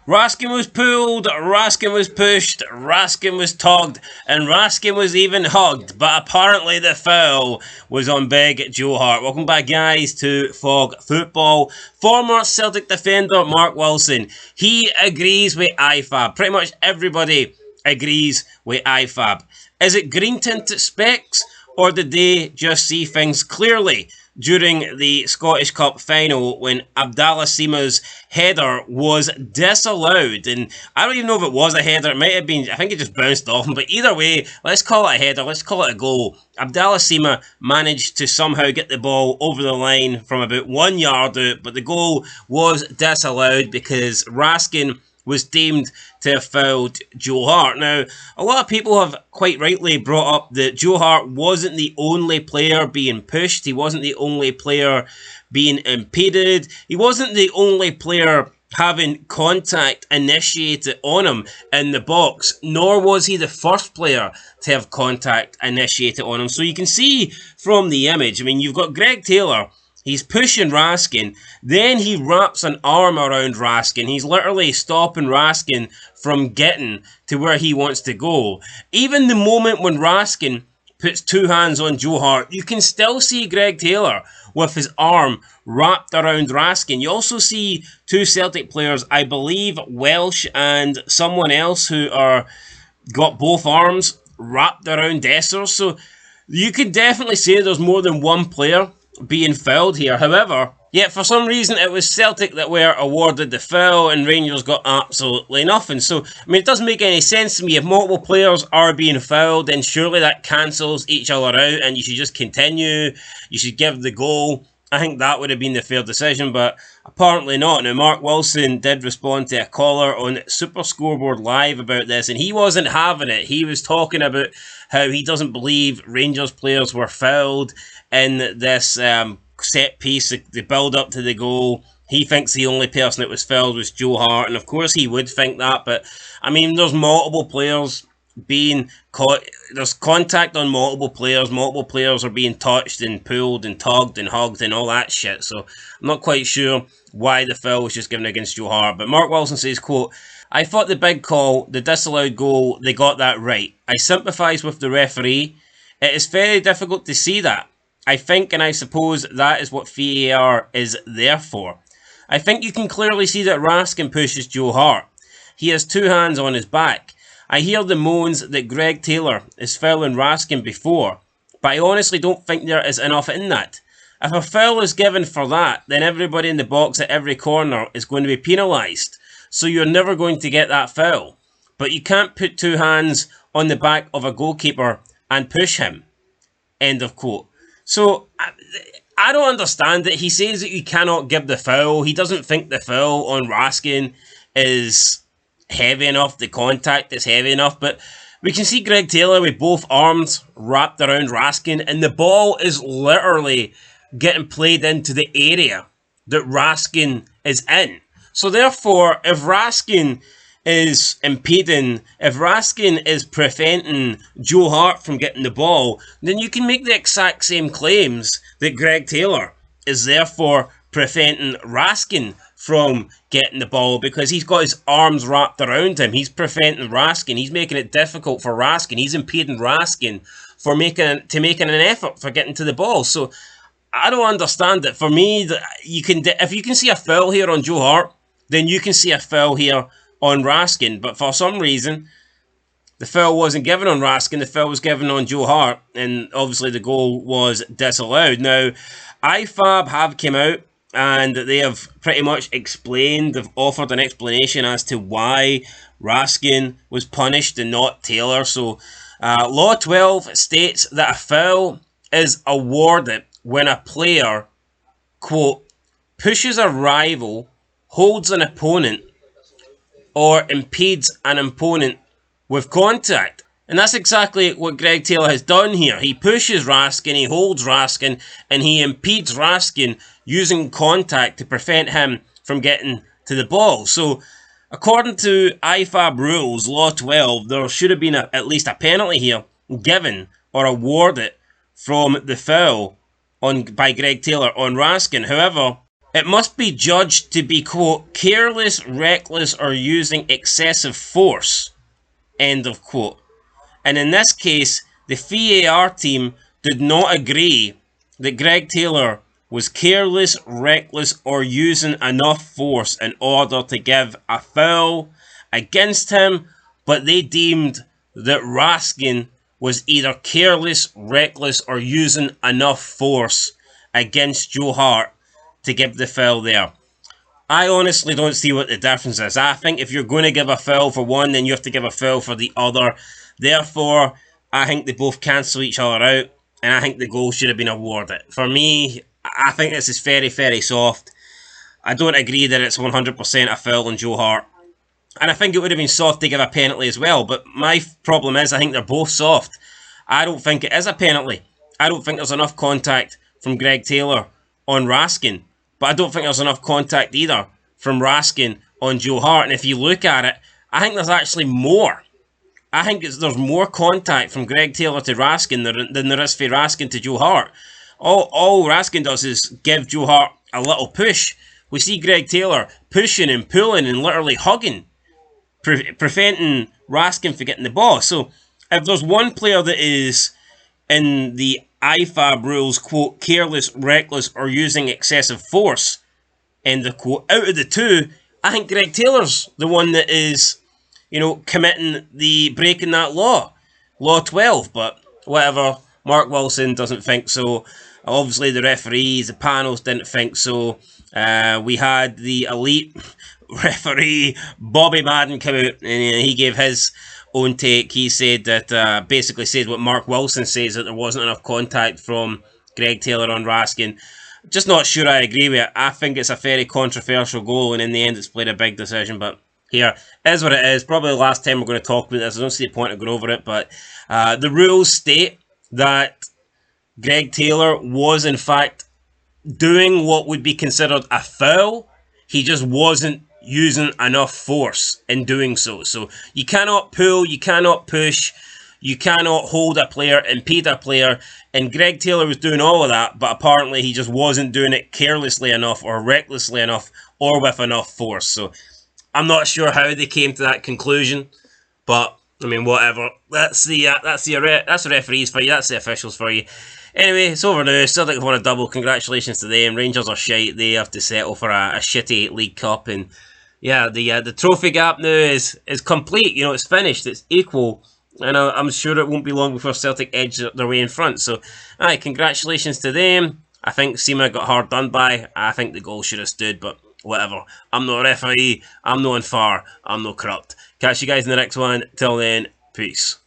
Raskin was pulled, Raskin was pushed, Raskin was tugged, and Raskin was even hugged, but apparently the foul was on big Joe Hart. Welcome back, guys, to Fog Football. Former Celtic defender Mark Wilson, he agrees with Ifab. Pretty much everybody agrees with Ifab. Is it green tinted specs, or did they just see things clearly during the Scottish Cup final when Abdallah Sima's header was disallowed? And I don't even know if it was a header. It might have been, I think it just bounced off him. But either way, let's call it a header. Let's call it a goal. Abdallah Sima managed to somehow get the ball over the line from about 1 yard out, but the goal was disallowed because Raskin was deemed to have fouled Joe Hart. Now, a lot of people have quite rightly brought up that Joe Hart wasn't the only player being pushed. He wasn't the only player being impeded. He wasn't the only player having contact initiated on him in the box, nor was he the first player to have contact initiated on him. So you can see from the image, I mean, you've got Greg Taylor. He's pushing Raskin, then he wraps an arm around Raskin. He's literally stopping Raskin from getting to where he wants to go. Even the moment when Raskin puts two hands on Joe Hart, you can still see Greg Taylor with his arm wrapped around Raskin. You also see two Celtic players, I believe Welsh and someone else, who are got both arms wrapped around Dessers. So you could definitely say there's more than one player being fouled here. However, yet for some reason it was Celtic that were awarded the foul and Rangers got absolutely nothing. So, I mean, it doesn't make any sense to me. If multiple players are being fouled, then surely that cancels each other out and you should just continue. You should give the goal. I think that would have been the fair decision, but apparently not. Now, Mark Wilson did respond to a caller on Super Scoreboard Live about this, and he wasn't having it. He was talking about how he doesn't believe Rangers players were fouled in this set piece, the build up to the goal. He thinks the only person that was fouled was Joe Hart, and of course he would think that, but I mean, there's multiple players being caught. There's contact on multiple players are being touched and pulled and tugged and hugged and all that shit, so I'm not quite sure why the foul was just given against Joe Hart. But Mark Wilson says, quote, "I thought the big call, the disallowed goal, they got that right. I sympathise with the referee. It is very difficult to see that. I think, and I suppose that is what VAR is there for. I think you can clearly see that Raskin pushes Joe Hart. He has two hands on his back. I hear the moans that Greg Taylor is fouling Raskin before, but I honestly don't think there is enough in that. If a foul is given for that, then everybody in the box at every corner is going to be penalised, so you're never going to get that foul. But you can't put two hands on the back of a goalkeeper and push him." End of quote. So, I don't understand it. He says that you cannot give the foul. He doesn't think the foul on Raskin is heavy enough, the contact is heavy enough, but we can see Greg Taylor with both arms wrapped around Raskin, and the ball is literally getting played into the area that Raskin is in. So therefore, if Raskin is impeding, if Raskin is preventing Joe Hart from getting the ball, then you can make the exact same claims that Greg Taylor is therefore preventing Raskin from getting the ball because he's got his arms wrapped around him. He's preventing Raskin. He's making it difficult for Raskin. He's impeding Raskin for making an effort for getting to the ball. So I don't understand it. For me, if you can see a foul here on Joe Hart, then you can see a foul here on Raskin. But for some reason, the foul wasn't given on Raskin. The foul was given on Joe Hart, and obviously the goal was disallowed. Now, Ifab have come out and they have pretty much explained, they've offered an explanation as to why Raskin was punished and not Taylor. So, Law 12 states that a foul is awarded when a player, quote, pushes a rival, holds an opponent, or impedes an opponent with contact. And that's exactly what Greg Taylor has done here. He pushes Raskin, he holds Raskin, and he impedes Raskin using contact to prevent him from getting to the ball. So, according to Ifab rules, Law 12, there should have been at least a penalty here given or awarded from the foul by Greg Taylor on Raskin. However, It must be judged to be, quote, careless, reckless, or using excessive force, end of quote. And in this case, the VAR team did not agree that Greg Taylor was careless, reckless, or using enough force in order to give a foul against him, but they deemed that Raskin was either careless, reckless, or using enough force against Joe Hart to give the foul there. I honestly don't see what the difference is. I think if you're going to give a foul for one, then you have to give a foul for the other. Therefore, I think they both cancel each other out, and I think the goal should have been awarded. For me, I think this is very, very soft. I don't agree that it's 100% a foul on Joe Hart. And I think it would have been soft to give a penalty as well. But my problem is I think they're both soft. I don't think it is a penalty. I don't think there's enough contact from Greg Taylor on Raskin. But I don't think there's enough contact either from Raskin on Joe Hart. And if you look at it, I think there's actually more. I think there's more contact from Greg Taylor to Raskin than there is for Raskin to Joe Hart. All Raskin does is give Joe Hart a little push. We see Greg Taylor pushing and pulling and literally hugging, preventing Raskin from getting the ball. So if there's one player that is in the Ifab rules, quote, careless, reckless, or using excessive force, end the quote, out of the two, I think Greg Taylor's the one that is, committing the breaking that law 12, but whatever. Mark Wilson doesn't think so. Obviously, the referees, the panels didn't think so. We had the elite referee, Bobby Madden, come out and he gave his own take. He said that, basically said what Mark Wilson says, that there wasn't enough contact from Greg Taylor on Raskin. Just not sure I agree with it. I think it's a very controversial goal, and in the end it's played a big decision, but here is what it is. Probably the last time we're going to talk about this. I don't see the point of going over it, but the rules state that Greg Taylor was in fact doing what would be considered a foul. He just wasn't using enough force in doing so. So you cannot pull, you cannot push, you cannot hold a player, impede a player, and Greg Taylor was doing all of that, but apparently he just wasn't doing it carelessly enough or recklessly enough or with enough force. So I'm not sure how they came to that conclusion, but I mean, whatever. That's the referees for you. That's the officials for you. Anyway, it's over now. Celtic have won a double. Congratulations to them. Rangers are shite. They have to settle for a shitty League Cup, and yeah, the trophy gap now is complete. It's finished. It's equal, and I'm sure it won't be long before Celtic edge their way in front. So, aye, congratulations to them. I think Sema got hard done by. I think the goal should have stood, but whatever. I'm not a referee. I'm no on far. I'm no corrupt. Catch you guys in the next one. Till then, peace.